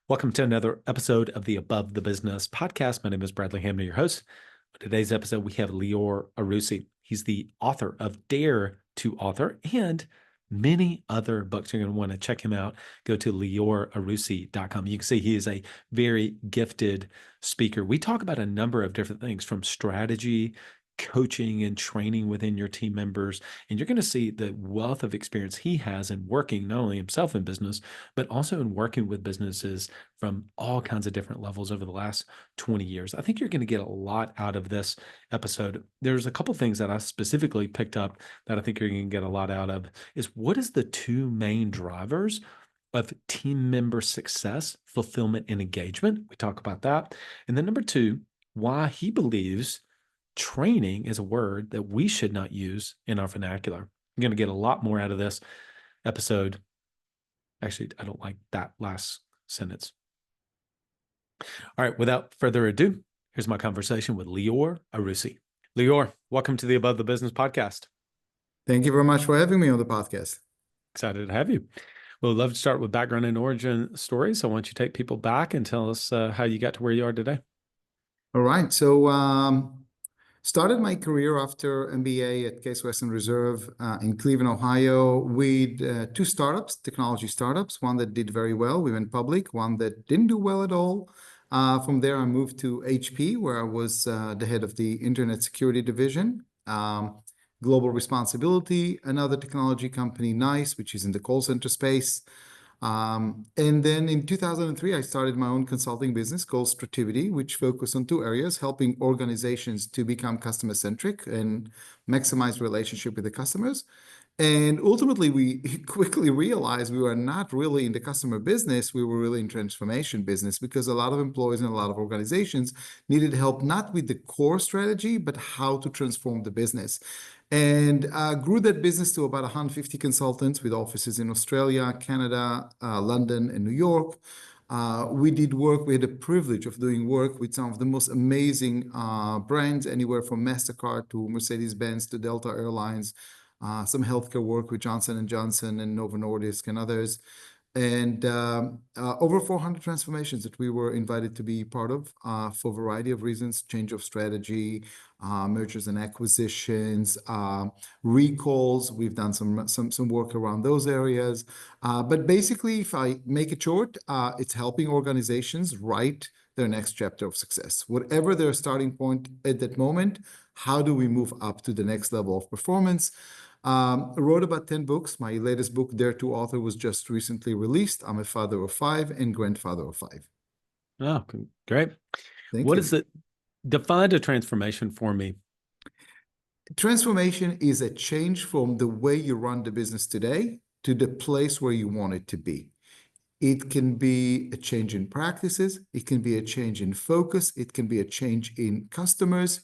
Welcome to another episode of the Above the Business podcast. My name is Bradley Hamner, your host. On today's episode, we have Lior Arussy. He's the author of Dare to Author and many other books. You're going to want to check him out. Go to liorarussy.com. You can see he is a very gifted speaker. We talk about a number of different things from strategy, coaching and training within your team members. And you're going to see the wealth of experience he has in working not only himself in business, but also in working with businesses from all kinds of different levels over the last 20 years. I think you're going to get a lot out of this episode. There's a couple things that I specifically picked up that I think you're going to get a lot out of is what is the two main drivers of team member success, fulfillment, and engagement. We talk about that. And then number two, why he believes training is a word that we should not use in our vernacular. I'm going to get a lot more out of this episode. Actually, I don't like that last sentence. All right, without further ado, here's my conversation with Lior Arussy. Lior, welcome to the Above the Business podcast. Thank you very much for having me on the podcast. Excited to have you. Well, I'd love to start with background and origin stories. So why don't you take people back and tell us how you got to where you are today? All right. So started my career after MBA at Case Western Reserve in Cleveland, Ohio, with two startups, technology startups, one that did very well. We went public, one that didn't do well at all. From there, I moved to HP, where I was the head of the Internet Security Division, global responsibility, another technology company, NICE, which is in the call center space. And then in 2003, I started my own consulting business called Strativity, which focused on two areas, helping organizations to become customer-centric and maximize relationship with the customers. And ultimately, we quickly realized we were not really in the customer business. We were really in transformation business because a lot of employees and a lot of organizations needed help, not with the core strategy, but how to transform the business. And grew that business to about 150 consultants with offices in Australia, Canada, London, and New York. We did work. We had the privilege of doing work with some of the most amazing brands, anywhere from Mastercard to Mercedes-Benz to Delta Airlines, some healthcare work with Johnson & Johnson and Novo Nordisk and others, and over 400 transformations that we were invited to be part of for a variety of reasons: change of strategy, mergers and acquisitions, recalls. We've done some work around those areas. But basically, if I make it short, it's helping organizations write their next chapter of success. Whatever their starting point at that moment, how do we move up to the next level of performance? Wrote about 10 books. My latest book, Dare to Author, was just recently released. I'm a father of 5 and grandfather of 5. Oh, great. Thank What you. is it? Define a transformation for me. Transformation is a change from the way you run the business today to the place where you want it to be. It can be a change in practices. It can be a change in focus. It can be a change in customers.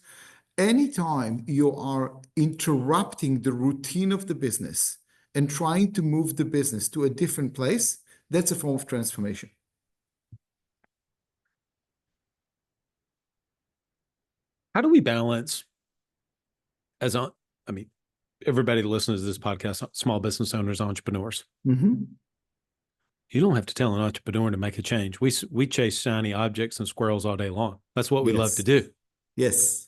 Anytime you are interrupting the routine of the business and trying to move the business to a different place, that's a form of transformation. How do we balance everybody that listens to this podcast, small business owners, entrepreneurs. Mm-hmm. You don't have to tell an entrepreneur to make a change. We chase shiny objects and squirrels all day long. That's what we love to do. Yes.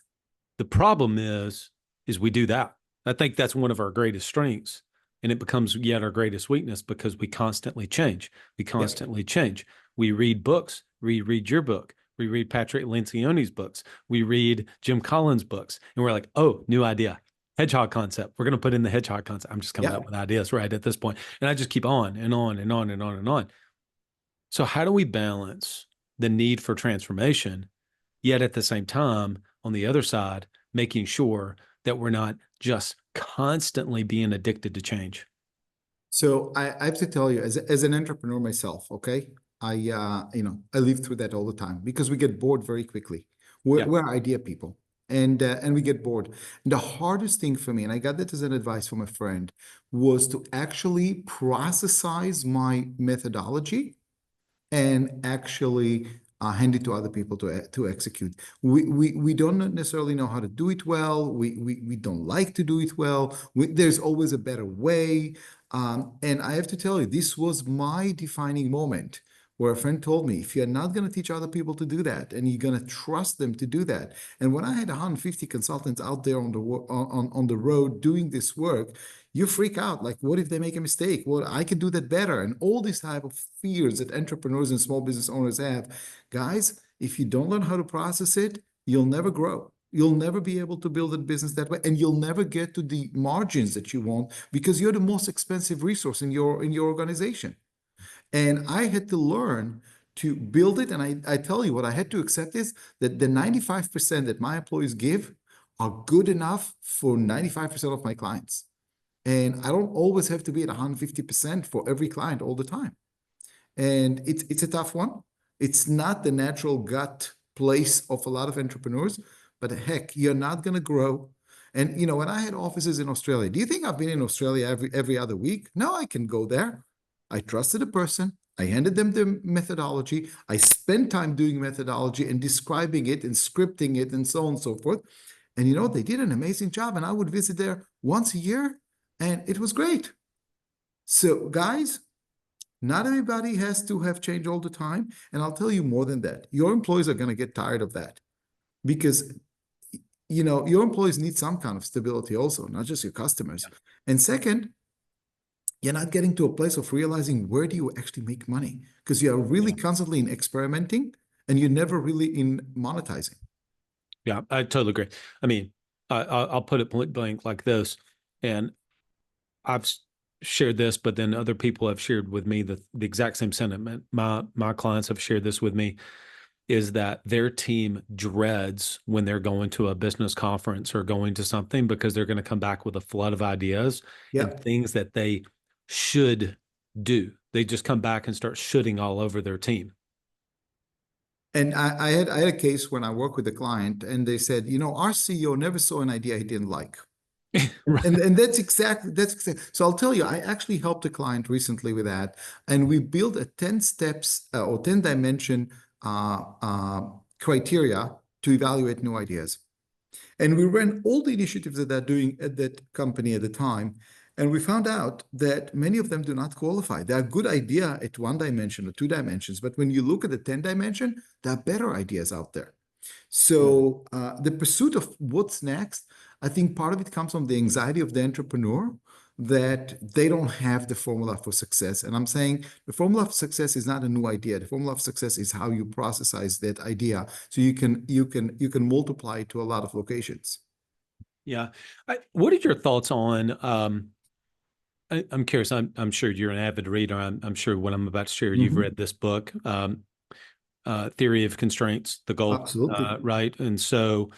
The problem is we do that. I think that's one of our greatest strengths, and it becomes yet our greatest weakness because we constantly change. We constantly change. We read books. We read your book. We read Patrick Lencioni's books. We read Jim Collins' books, and we're like, oh, new idea. Hedgehog concept. We're going to put in the hedgehog concept. I'm just coming up with ideas right at this point. And I just keep on and on and on and on and on. So how do we balance the need for transformation, yet at the same time, on the other side, making sure that we're not just constantly being addicted to change? So I have to tell you, as an entrepreneur myself, okay, I live through that all the time because we get bored very quickly. We're idea people. And we get bored. And the hardest thing for me, and I got that as an advice from a friend, was to actually processize my methodology and actually hand it to other people to execute. We don't necessarily know how to do it well. We don't like to do it well. There's always a better way. And I have to tell you, this was my defining moment where a friend told me, if you're not going to teach other people to do that, and you're going to trust them to do that. And when I had 150 consultants out there on the road doing this work, you freak out. Like, what if they make a mistake? Well, I can do that better. And all these type of fears that entrepreneurs and small business owners have. Guys, if you don't learn how to process it, you'll never grow. You'll never be able to build a business that way, and you'll never get to the margins that you want because you're the most expensive resource in your organization. And I had to learn to build it. And I tell you what I had to accept is that the 95% that my employees give are good enough for 95% of my clients. And I don't always have to be at 150% for every client all the time. And it's a tough one. It's not the natural gut place of a lot of entrepreneurs, but heck, you're not going to grow. And when I had offices in Australia, do you think I've been in Australia every other week? No, I can go there. I trusted a person. I handed them the methodology. I spent time doing methodology and describing it and scripting it and so on and so forth. And they did an amazing job. And I would visit there once a year, and it was great. So, guys, not everybody has to have change all the time. And I'll tell you more than that. Your employees are going to get tired of that because, your employees need some kind of stability also, not just your customers. Yeah. And second, you're not getting to a place of realizing where do you actually make money because you are really constantly in experimenting and you're never really in monetizing. Yeah, I totally agree. I mean, I'll put it point blank like this, and I've shared this, but then other people have shared with me the exact same sentiment. My clients have shared this with me, is that their team dreads when they're going to a business conference or going to something because they're going to come back with a flood of ideas and things that they should do. They just come back and start shooting all over their team. And I had a case when I worked with a client, and they said, our CEO never saw an idea he didn't like. Right. And that's exactly. So I'll tell you, I actually helped a client recently with that, and we built a 10 steps or 10 dimension criteria to evaluate new ideas. And we ran all the initiatives that they're doing at that company at the time. And we found out that many of them do not qualify. They're a good idea at 1 dimension or 2 dimensions, but when you look at the 10 dimension, there are better ideas out there. So the pursuit of what's next, I think part of it comes from the anxiety of the entrepreneur that they don't have the formula for success. And I'm saying the formula for success is not a new idea. The formula of success is how you processize that idea so you can multiply it to a lot of locations. Yeah. What are your thoughts on I'm curious. I'm sure you're an avid reader. I'm sure what I'm about to share, you've read this book, Theory of Constraints, the goal, Absolutely. right? And so,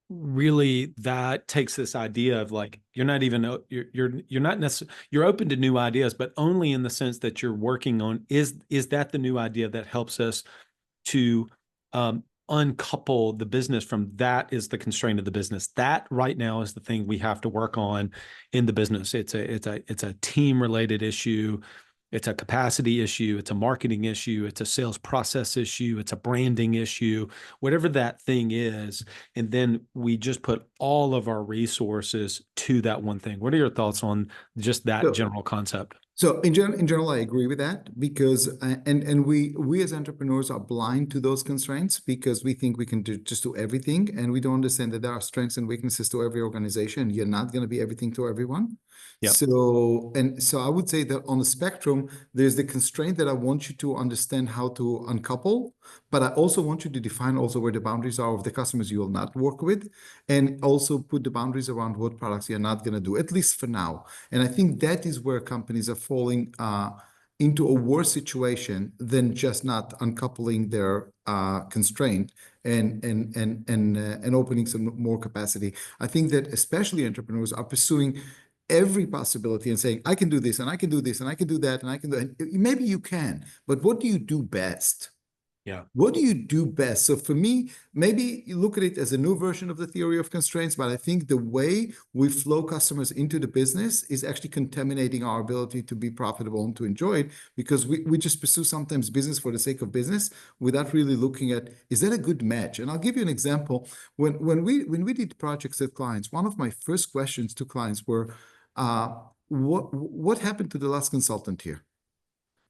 really, that takes this idea of like you're not even you're not necessarily you're open to new ideas, but only in the sense that you're working on is that the new idea that helps us to uncouple the business from that is the constraint of the business. That right now is the thing we have to work on in the business. It's a team related issue. It's a capacity issue. It's a marketing issue. It's a sales process issue. It's a branding issue, whatever that thing is. And then we just put all of our resources to that one thing. What are your thoughts on just that general concept? So in general, I agree with that because and we as entrepreneurs are blind to those constraints because we think we can just do everything, and we don't understand that there are strengths and weaknesses to every organization. You're not going to be everything to everyone. Yep. So I would say that on the spectrum, there's the constraint that I want you to understand how to uncouple, but I also want you to define also where the boundaries are of the customers you will not work with, and also put the boundaries around what products you're not going to do, at least for now. And I think that is where companies are falling into a worse situation than just not uncoupling their constraint and opening some more capacity. I think that especially entrepreneurs are pursuing every possibility and saying, I can do this and I can do this and I can do that and I can do it. Maybe you can, but what do you do best? Yeah. What do you do best? So for me, maybe you look at it as a new version of the theory of constraints, but I think the way we flow customers into the business is actually contaminating our ability to be profitable and to enjoy it because we just pursue sometimes business for the sake of business without really looking at, is that a good match? And I'll give you an example. When we did projects with clients, one of my first questions to clients were, what happened to the last consultant here?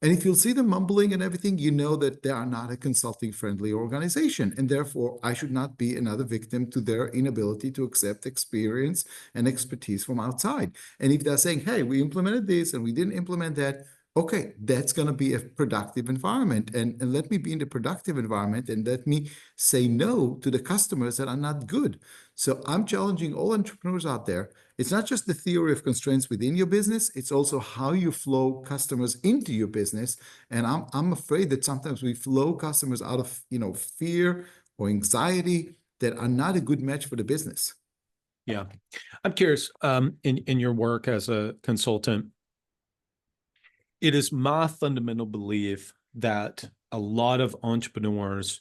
And if you'll see them mumbling and everything, you know that they are not a consulting-friendly organization. And therefore, I should not be another victim to their inability to accept experience and expertise from outside. And if they're saying, hey, we implemented this and we didn't implement that, okay, that's going to be a productive environment. And let me be in the productive environment and let me say no to the customers that are not good. So I'm challenging all entrepreneurs out there. It's not just the theory of constraints within your business, it's also how you flow customers into your business. And I'm afraid that sometimes we flow customers out of, fear or anxiety that are not a good match for the business. Yeah. I'm curious, in your work as a consultant, it is my fundamental belief that a lot of entrepreneurs,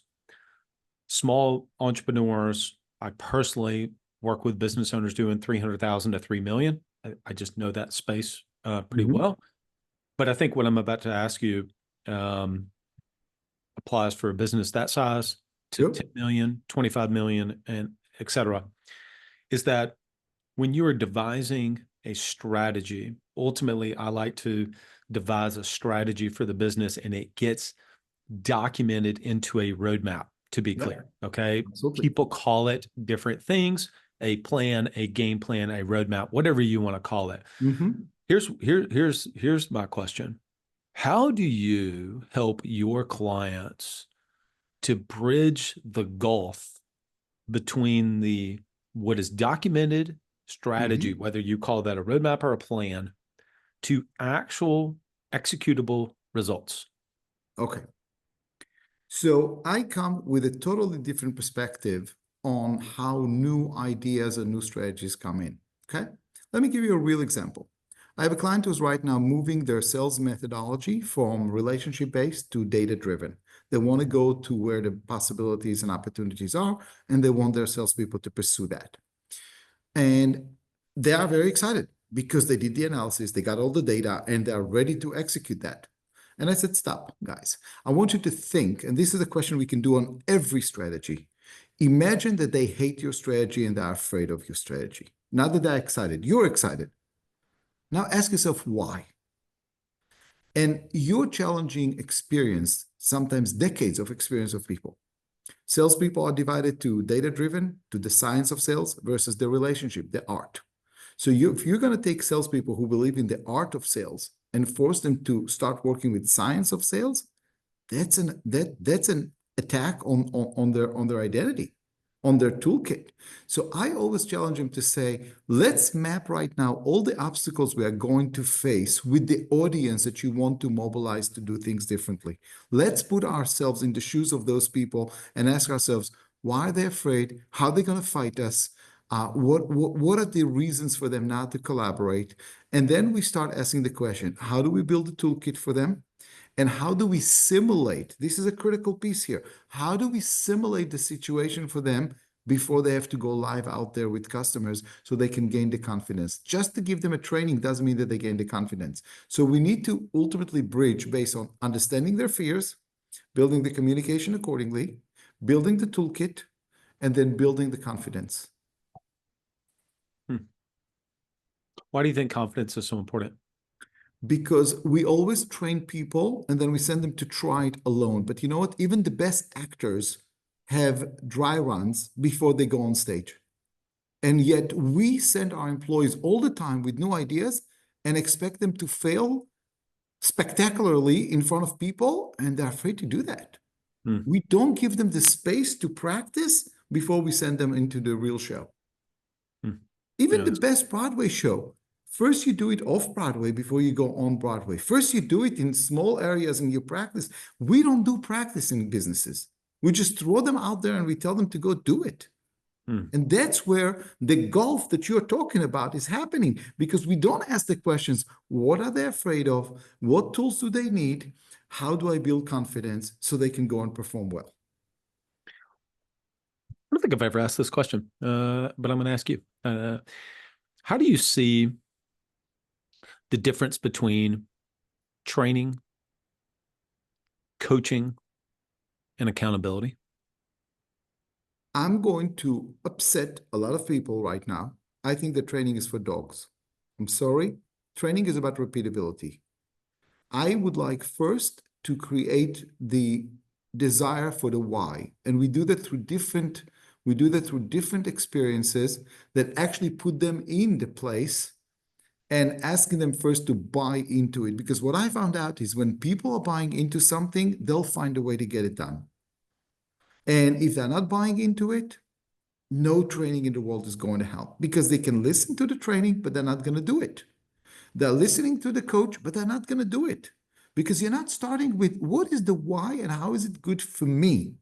small entrepreneurs, I personally work with business owners doing 300,000 to 3 million. I just know that space pretty well. But I think what I'm about to ask you applies for a business that size to Yep. 10 million, 25 million, and et cetera, is that when you are devising a strategy, ultimately, I like to devise a strategy for the business and it gets documented into a roadmap, to be clear. Okay. Absolutely. People call it different things, a plan, a game plan, a roadmap, whatever you want to call it. Here's my question. How do you help your clients to bridge the gulf between what is documented strategy, whether you call that a roadmap or a plan, to actual executable results? Okay. So I come with a totally different perspective on how new ideas and new strategies come in. Okay. Let me give you a real example. I have a client who's right now moving their sales methodology from relationship-based to data-driven. They want to go to where the possibilities and opportunities are, and they want their salespeople to pursue that. And they are very excited because they did the analysis, they got all the data, and they're ready to execute that. And I said, stop, guys. I want you to think, and this is a question we can do on every strategy. Imagine that they hate your strategy and they're afraid of your strategy. Not that they're excited, you're excited. Now ask yourself why. And you're challenging experience, sometimes decades of experience of people. Salespeople are divided to data-driven, to the science of sales versus the relationship, the art. So if you're going to take salespeople who believe in the art of sales and force them to start working with science of sales, that's an attack on their identity, on their toolkit. So I always challenge them to say, let's map right now all the obstacles we are going to face with the audience that you want to mobilize to do things differently. Let's put ourselves in the shoes of those people and ask ourselves, why are they afraid? How are they going to fight us? What are the reasons for them not to collaborate? And then we start asking the question, how do we build a toolkit for them? And how do we simulate? This is a critical piece here. How do we simulate the situation for them before they have to go live out there with customers so they can gain the confidence? Just to give them a training doesn't mean that they gain the confidence. So we need to ultimately bridge based on understanding their fears, building the communication accordingly, building the toolkit, and then building the confidence. Why do you think confidence is so important? Because we always train people and then we send them to try it alone. But you know what? Even the best actors have dry runs before they go on stage. And yet we send our employees all the time with new ideas and expect them to fail spectacularly in front of people, and they're afraid to do that. We don't give them the space to practice before we send them into the real show. Even the best Broadway show, first you do it off Broadway before you go on Broadway. First you do it in small areas and you practice. We don't do practice in businesses. We just throw them out there and we tell them to go do it. And that's where the gulf that you're talking about is happening, because we don't ask the questions, what are they afraid of? What tools do they need? How do I build confidence so they can go and perform well? I don't think I've ever asked this question, but I'm going to ask you. How do you see the difference between training, coaching, and accountability? I'm going to upset a lot of people right now. I think that training is for dogs. I'm sorry. Training is about repeatability. I would like first to create the desire for the why. And we do that through different experiences that actually put them in the place and asking them first to buy into it. Because what I found out is when people are buying into something, they'll find a way to get it done. And if they're not buying into it, no training in the world is going to help because they can listen to the training, but they're not going to do it. They're listening to the coach, but they're not going to do it because you're not starting with what is the why and how is it good for me.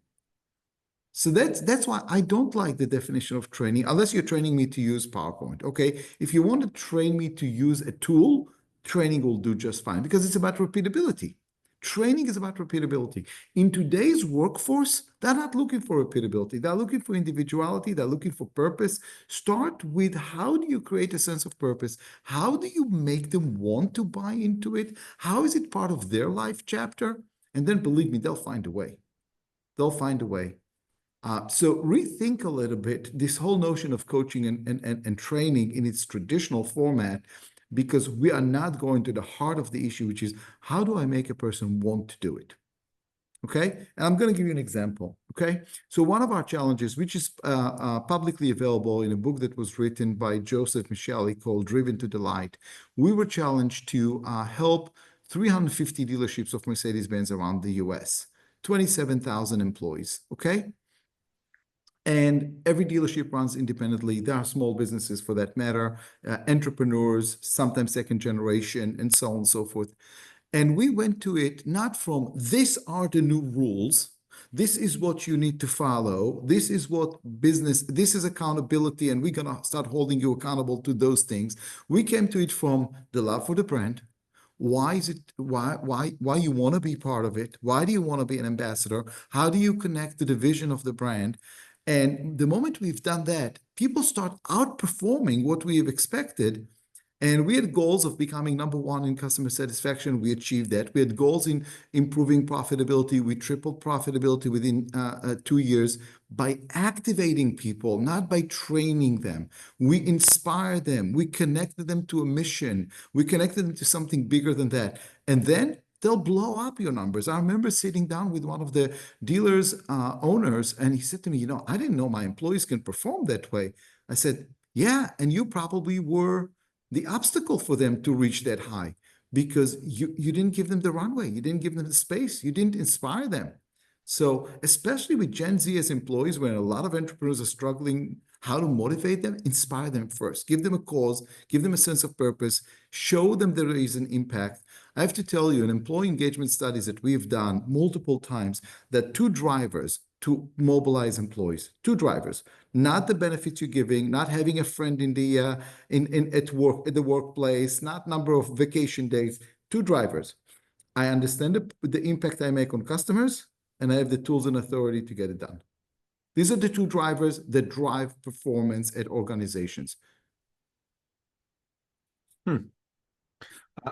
So that's why I don't like the definition of training unless you're training me to use PowerPoint. Okay. If you want to train me to use a tool, training will do just fine because it's about repeatability. Training is about repeatability. In today's workforce, they're not looking for repeatability. They're looking for individuality. They're looking for purpose. Start with how do you create a sense of purpose? How do you make them want to buy into it? How is it part of their life chapter? And then believe me, they'll find a way. They'll find a way. So rethink a little bit this whole notion of coaching and training in its traditional format, because we are not going to the heart of the issue, which is how do I make a person want to do it? Okay, and I'm going to give you an example. Okay, so one of our challenges, which is publicly available in a book that was written by Joseph Micheli called Driven to Delight, we were challenged to help 350 dealerships of Mercedes-Benz around the US, 27,000 employees. Okay, and every dealership runs independently. There are small businesses for that matter, entrepreneurs, sometimes second generation, and so on and so forth. And we went to it not from these are the new rules. This is what you need to follow. This is what business, this is accountability, and we're going to start holding you accountable to those things. We came to it from the love for the brand. Why is it, why you want to be part of it? Why do you want to be an ambassador? How do you connect to the vision of the brand? And the moment we've done that, people start outperforming what we have expected. And we had goals of becoming number one in customer satisfaction. We achieved that. We had goals in improving profitability. We tripled profitability within 2 years by activating people, not by training them. We inspired them. We connected them to a mission. We connected them to something bigger than that. And then they'll blow up your numbers. I remember sitting down with one of the dealers' owners, and he said to me, I didn't know my employees can perform that way. I said, yeah, and you probably were the obstacle for them to reach that high because you didn't give them the runway. You didn't give them the space. You didn't inspire them. So especially with Gen Z as employees, when a lot of entrepreneurs are struggling how to motivate them, inspire them first. Give them a cause, give them a sense of purpose, show them there is an impact. I have to tell you, in employee engagement studies that we've done multiple times, that two drivers to mobilize employees, two drivers, not the benefits you're giving, not having a friend in the at work at the workplace, not number of vacation days, two drivers. I understand the impact I make on customers, and I have the tools and authority to get it done. These are the two drivers that drive performance at organizations. I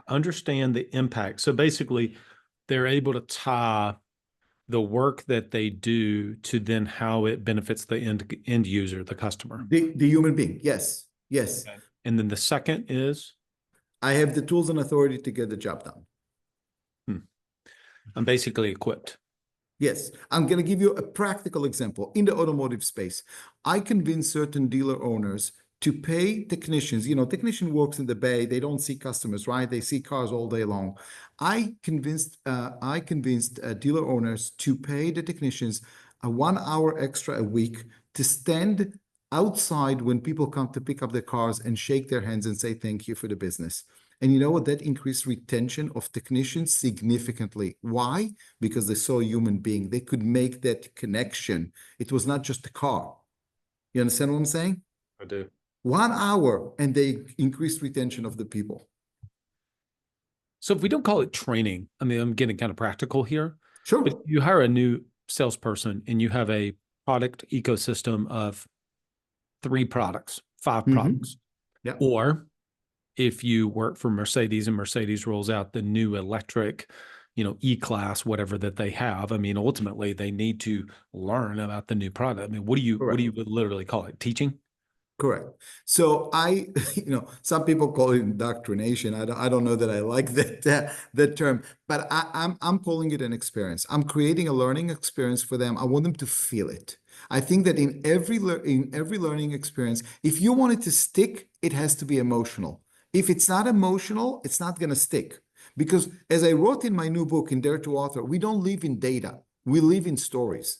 understand the impact. So basically, they're able to tie the work that they do to then how it benefits the end user, the customer. The human being, yes, yes. Okay. And then the second is? I have the tools and authority to get the job done. I'm basically equipped. Yes, I'm going to give you a practical example. In the automotive space, I convince certain dealer owners to pay technicians. Technician works in the bay. They don't see customers, right? They see cars all day long. I convinced dealer owners to pay the technicians a 1 hour extra a week to stand outside when people come to pick up their cars and shake their hands and say thank you for the business. And you know what? That increased retention of technicians significantly. Why? Because they saw a human being. They could make that connection. It was not just a car. You understand what I'm saying? I do. 1 hour, and they increased retention of the people. So if we don't call it training, I mean, I'm getting kind of practical here. Sure. But you hire a new salesperson and you have a product ecosystem of 3 products, 5 products. Yeah. Or if you work for Mercedes and Mercedes rolls out the new electric, E-Class, whatever that they have, I mean, ultimately they need to learn about the new product. I mean, what do you literally call it? Teaching? Correct. So some people call it indoctrination. I don't know that I like that term, but I'm calling it an experience. I'm creating a learning experience for them. I want them to feel it. I think that in every learning experience, if you want it to stick, it has to be emotional. If it's not emotional, it's not going to stick. Because as I wrote in my new book, in Dare to Author, we don't live in data. We live in stories.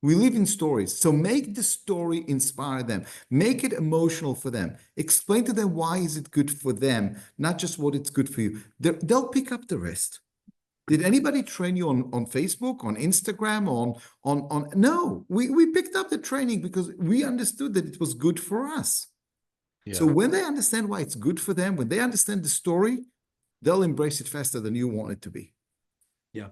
We live in stories. So make the story inspire them. Make it emotional for them. Explain to them why is it good for them, not just what it's good for you. They'll pick up the rest. Did anybody train you on Facebook, on Instagram, on no, we picked up the training because we understood that it was good for us. So Yeah. when they understand why it's good for them, when they understand the story, they'll embrace it faster than you want it to be. Yeah.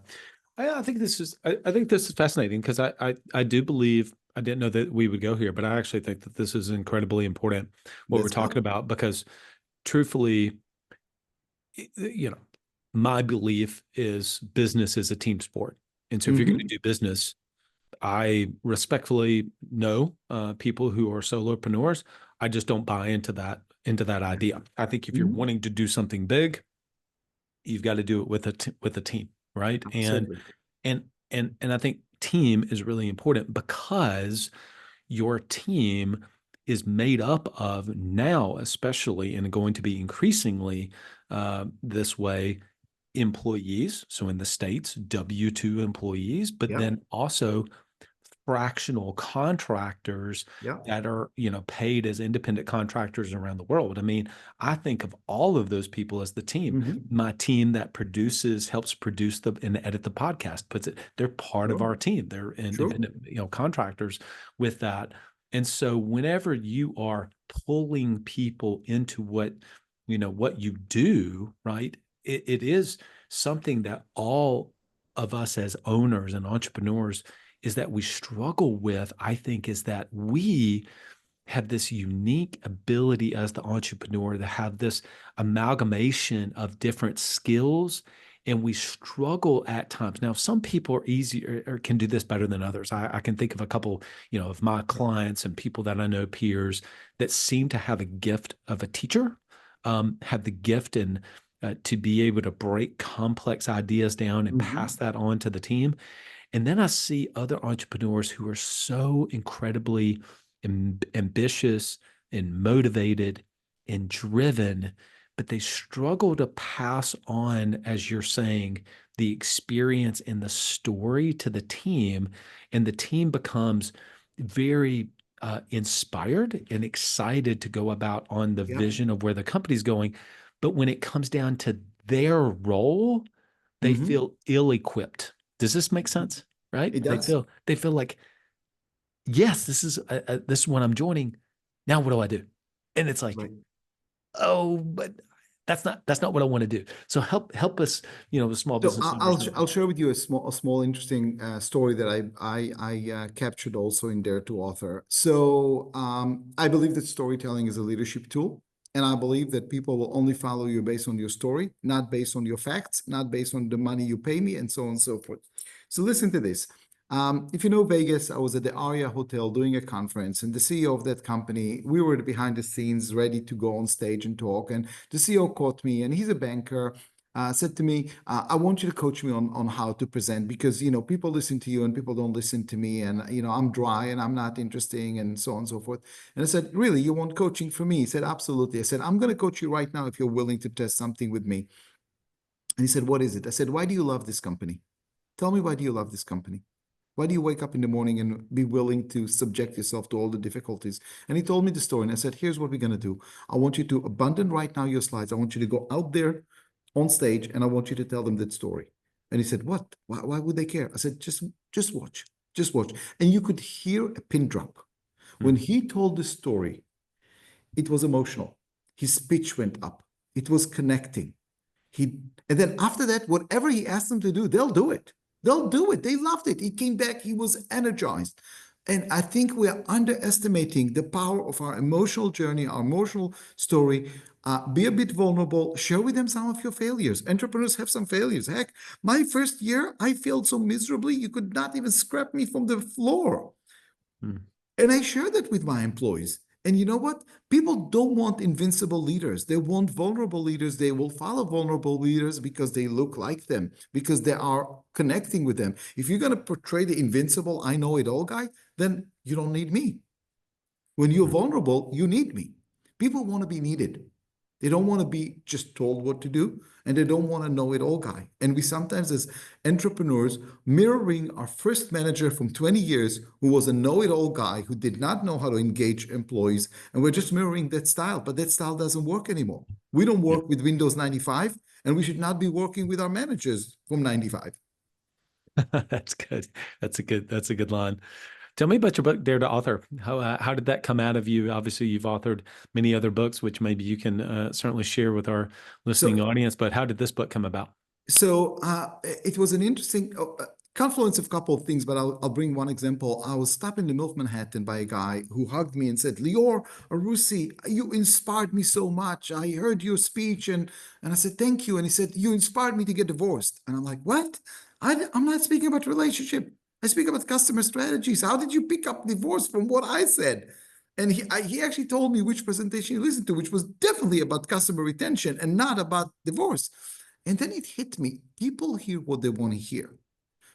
I think this is I think this is fascinating because I do believe I didn't know that we would go here, but I actually think that this is incredibly important what we're Let's talking go. about because truthfully, my belief is business is a team sport. And so if you're going to Mm-hmm. do business, I respectfully know people who are solopreneurs. I just don't buy into that idea. I think if you're Mm-hmm. wanting to do something big, you've got to do it with with a team, right? Absolutely. And I think team is really important because your team is made up of now, especially and going to be increasingly this way, employees. So in the States, W-2 employees, but Yeah. then also fractional contractors Yeah. that are, paid as independent contractors around the world. I mean, I think of all of those people as the team. Mm-hmm. My team that helps produce and edit the podcast, puts it, they're part of Sure. our team. They're Sure. independent, contractors with that. And so whenever you are pulling people into what you do, right? It is something that all of us as owners and entrepreneurs is that we struggle with, I think, is that we have this unique ability as the entrepreneur to have this amalgamation of different skills. And we struggle at times. Now, some people are easier or can do this better than others. I can think of a couple, of my clients and people that I know, peers, that seem to have a gift of a teacher, have the gift and to be able to break complex ideas down and Mm-hmm. pass that on to the team. And then I see other entrepreneurs who are so incredibly ambitious and motivated and driven, but they struggle to pass on, as you're saying, the experience and the story to the team. And the team becomes very inspired and excited to go about on the Yeah. vision of where the company's going. But when it comes down to their role, they Mm-hmm. feel ill-equipped. Does this make sense? Right? It They does. feel like, yes, this is what I'm joining. Now what do I do? And it's like, Right. oh, but that's not what I want to do. So help us, the small So business owners. I'll share with you a small interesting story that I captured also in Dare to Author. So I believe that storytelling is a leadership tool, and I believe that people will only follow you based on your story, not based on your facts, not based on the money you pay me, and so on and so forth. So listen to this. If you know Vegas, I was at the Aria Hotel doing a conference, and the CEO of that company, we were behind the scenes, ready to go on stage and talk. And the CEO caught me, and he's a banker. Said to me, I want you to coach me on how to present because, people listen to you and people don't listen to me. And, I'm dry and I'm not interesting and so on and so forth. And I said, really, you want coaching from me? He said, absolutely. I said, I'm going to coach you right now if you're willing to test something with me. And he said, what is it? I said, why do you love this company? Tell me, why do you love this company? Why do you wake up in the morning and be willing to subject yourself to all the difficulties? And he told me the story. And I said, here's what we're going to do. I want you to abandon right now your slides. I want you to go out there on stage and I want you to tell them that story. And he said, what? Why would they care? I said, just watch. Just watch. And you could hear a pin drop. When Hmm. he told the story, it was emotional. His speech went up. It was connecting. He and then after that, whatever he asked them to do, they'll do it. They'll do it. They loved it. He came back. He was energized. And I think we are underestimating the power of our emotional journey, our emotional story. Be a bit vulnerable. Share with them some of your failures. Entrepreneurs have some failures. Heck, my first year, I failed so miserably, you could not even scrap me from the floor. Hmm. And I share that with my employees. And you know what? People don't want invincible leaders. They want vulnerable leaders. They will follow vulnerable leaders because they look like them, because they are connecting with them. If you're going to portray the invincible, I know it all guy, then you don't need me. When you're vulnerable, you need me. People want to be needed. They don't want to be just told what to do, and they don't want to know it all guy. And we sometimes, as entrepreneurs, mirroring our first manager from 20 years who was a know it all guy who did not know how to engage employees, and we're just mirroring that style, but that style doesn't work anymore. We don't Yeah. work with Windows 95, and we should not be working with our managers from 95. That's good. That's a good line. Tell me about your book, Dare to Author. How did that come out of you? Obviously, you've authored many other books, which maybe you can certainly share with our listening So audience. But how did this book come about? It was an interesting confluence of a couple of things, but I'll bring one example. I was stopped in the middle of Manhattan by a guy who hugged me and said, Lior Arussy, you inspired me so much. I heard your speech and I said, thank you. And he said, you inspired me to get divorced. And I'm like, what? I'm not speaking about relationship. I speak about customer strategies. How did you pick up divorce from what I said? And he actually told me which presentation he listened to, which was definitely about customer retention and not about divorce. And then it hit me. People hear what they want to hear.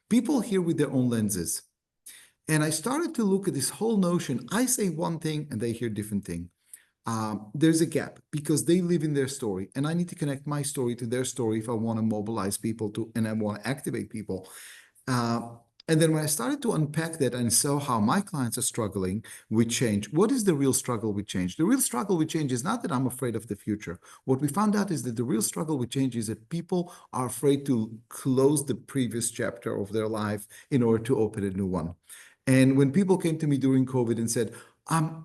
People hear with their own lenses. And I started to look at this whole notion. I say one thing and they hear different thing. There's a gap because they live in their story, and I need to connect my story to their story if I want to mobilize people to, and I want to activate people. Uh, and then when I started to unpack that and saw how my clients are struggling with change, what is the real struggle with change? The real struggle with change is not that I'm afraid of the future. What we found out is that the real struggle with change is that people are afraid to close the previous chapter of their life in order to open a new one. And when people came to me during COVID and said,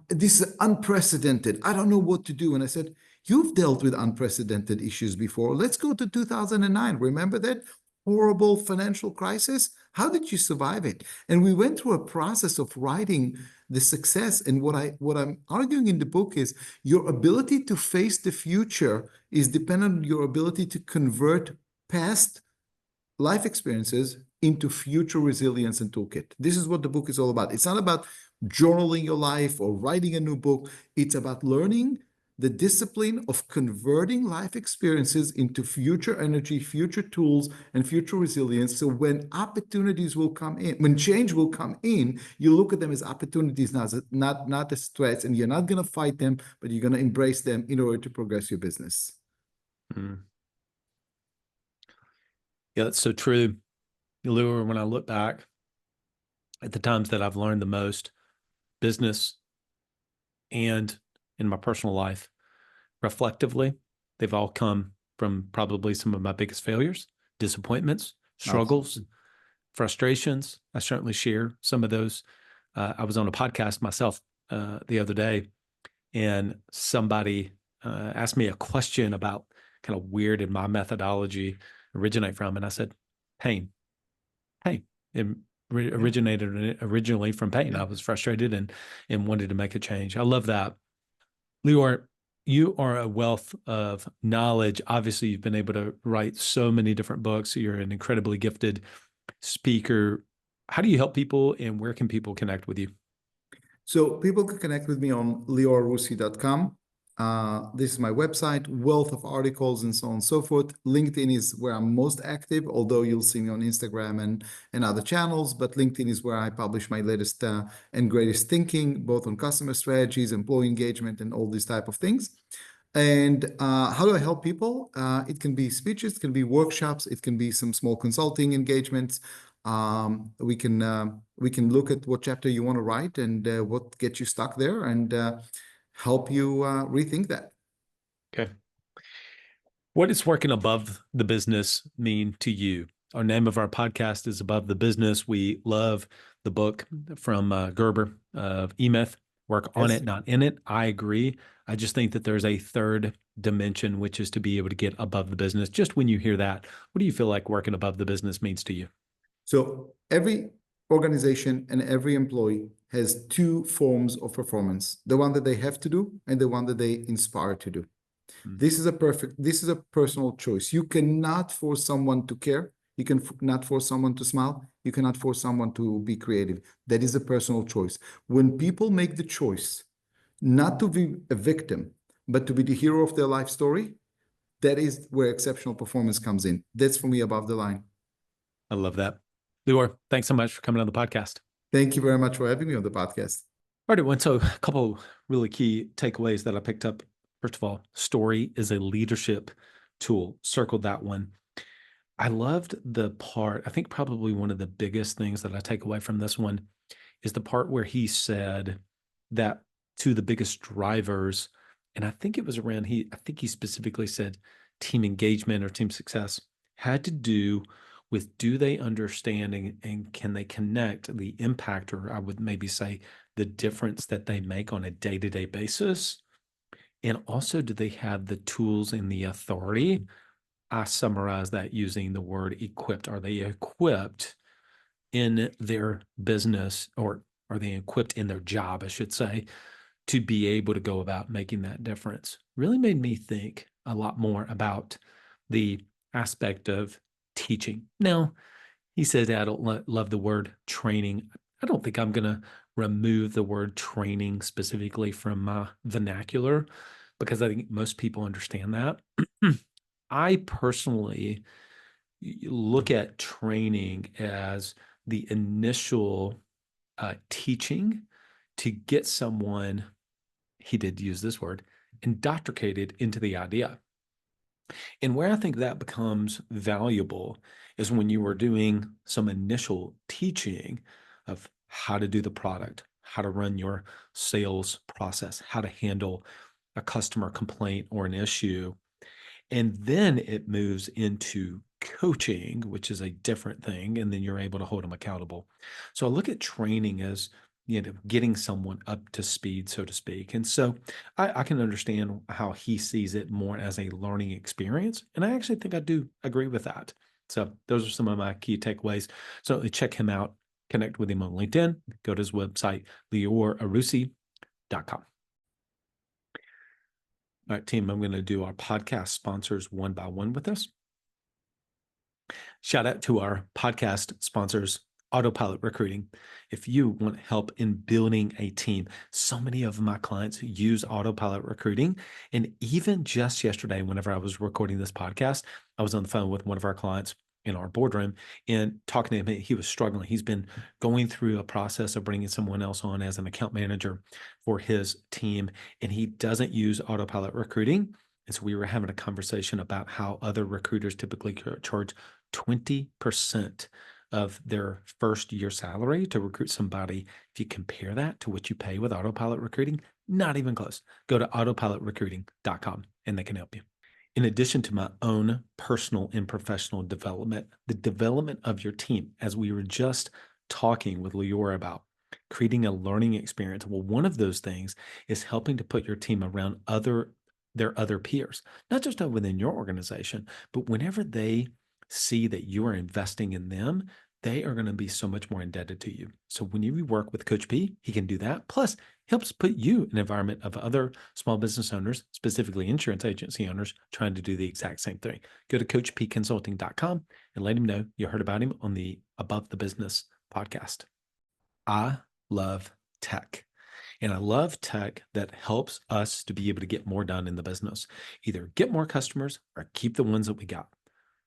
this is unprecedented, I don't know what to do. And I said, you've dealt with unprecedented issues before. Let's go to 2009. Remember that horrible financial crisis? How did you survive it? And we went through a process of writing the success. And what I'm arguing in the book is your ability to face the future is dependent on your ability to convert past life experiences into future resilience and toolkit. This is what the book is all about. It's not about journaling your life or writing a new book. It's about learning the discipline of converting life experiences into future energy, future tools, and future resilience. So when opportunities will come in, when change will come in, you look at them as opportunities, not as threats, and you're not going to fight them, but you're going to embrace them in order to progress your business. Mm. Yeah, that's so true. Lior, when I look back at the times that I've learned the most, business and in my personal life, reflectively, they've all come from probably some of my biggest failures, disappointments, struggles, frustrations. I certainly share some of those. I was on a podcast myself the other day, and somebody asked me a question about kind of where did my methodology originate from, and I said, pain. It originated originally from pain. I was frustrated and wanted to make a change. I love that. Lior, you are a wealth of knowledge. Obviously, you've been able to write so many different books. You're an incredibly gifted speaker. How do you help people, and where can people connect with you? So people can connect with me on liorarussy.com. This is my website, wealth of articles and so on and so forth. LinkedIn is where I'm most active, although you'll see me on Instagram and other channels, but LinkedIn is where I publish my latest and greatest thinking, both on customer strategies, employee engagement, and all these type of things. And how do I help people? It can be speeches, it can be workshops, it can be some small consulting engagements. We can look at what chapter you want to write and what gets you stuck there, and help you rethink that. Okay. What does working above the business mean to you? Our name of our podcast is Above the Business. We love the book from Gerber of E-Myth, Work on Yes. It, Not in It. I agree. I just think that there's a third dimension, which is to be able to get above the business. Just when you hear that, what do you feel like working above the business means to you? So every organization and every employee has two forms of performance: the one that they have to do and the one that they inspire to do. This is a personal choice. You cannot force someone to care. You can not force someone to smile. You cannot force someone to be creative. That is a personal choice. When people make the choice not to be a victim, but to be the hero of their life story. That is where exceptional performance comes in. That's for me above the line. I love that. Lior, thanks so much for coming on the podcast. Thank you very much for having me on the podcast. All right, so a couple really key takeaways that I picked up. First of all, story is a leadership tool. Circled that one. I loved the part, I think probably one of the biggest things that I take away from this one is the part where he said that to the biggest drivers, and I think it was around, I think he specifically said team engagement or team success had to do with, do they understand and can they connect the impact, or I would maybe say the difference that they make on a day-to-day basis? And also, do they have the tools and the authority? I summarize that using the word equipped. Are they equipped in their business, or are they equipped in their job, I should say, to be able to go about making that difference? Really made me think a lot more about the aspect of teaching. Now, he said, I don't love the word training. I don't think I'm going to remove the word training specifically from my vernacular, because I think most people understand that. I personally look at training as the initial teaching to get someone, he did use this word, indoctrinated into the idea. And where I think that becomes valuable is when you are doing some initial teaching of how to do the product, how to run your sales process, how to handle a customer complaint or an issue. And then it moves into coaching, which is a different thing. And then you're able to hold them accountable. So I look at training as, getting someone up to speed, so to speak. And so I can understand how he sees it more as a learning experience. And I actually think I do agree with that. So those are some of my key takeaways. So check him out, connect with him on LinkedIn, go to his website, liorarussy.com. All right, team, I'm going to do our podcast sponsors one by one with us. Shout out to our podcast sponsors, Autopilot Recruiting. If you want help in building a team, so many of my clients use Autopilot Recruiting. And even just yesterday, whenever I was recording this podcast, I was on the phone with one of our clients in our boardroom and talking to him. He was struggling. He's been going through a process of bringing someone else on as an account manager for his team, and he doesn't use Autopilot Recruiting. And so we were having a conversation about how other recruiters typically charge 20% of their first year salary to recruit somebody. If you compare that to what you pay with Autopilot Recruiting, not even close. Go to autopilotrecruiting.com and they can help you. In addition to my own personal and professional development, the development of your team, as we were just talking with Lior about, creating a learning experience. Well, one of those things is helping to put your team around their other peers, not just within your organization, but whenever they see that you are investing in them, they are going to be so much more indebted to you. So when you work with Coach P, he can do that. Plus, helps put you in an environment of other small business owners, specifically insurance agency owners, trying to do the exact same thing. Go to coachpconsulting.com and let him know you heard about him on the Above the Business podcast. I love tech. And I love tech that helps us to be able to get more done in the business, either get more customers or keep the ones that we got.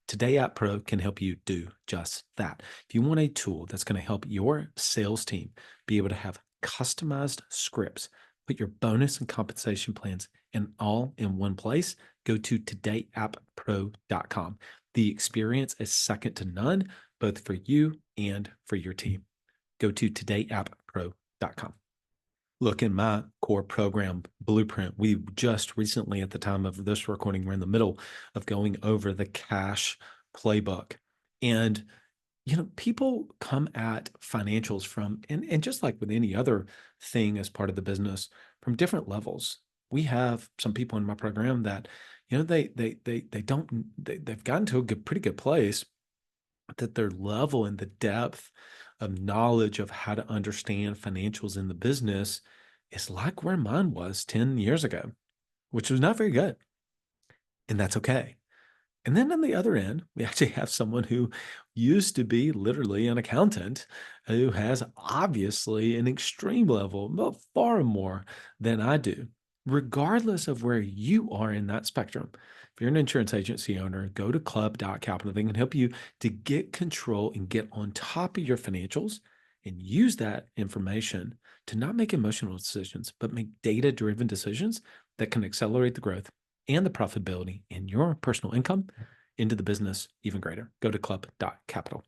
Today App Pro can help you do just that. If you want a tool that's going to help your sales team be able to have customized scripts, put your bonus and compensation plans all in one place, go to todayappro.com. The experience is second to none, both for you and for your team. Go to todayappro.com. Look, in my core program blueprint, we just recently, at the time of this recording, we're in the middle of going over the cash playbook. And, people come at financials from, and just like with any other thing as part of the business, from different levels. We have some people in my program that, they've gotten to a pretty good place, that their level and the depth of knowledge of how to understand financials in the business is like where mine was 10 years ago, which was not very good. And that's okay. And then on the other end, we actually have someone who used to be literally an accountant who has obviously an extreme level, but far more than I do. Regardless of where you are in that spectrum, if you're an insurance agency owner, go to club.capital. They can help you to get control and get on top of your financials and use that information to not make emotional decisions, but make data driven decisions that can accelerate the growth and the profitability in your personal income into the business even greater. Go to club.capital.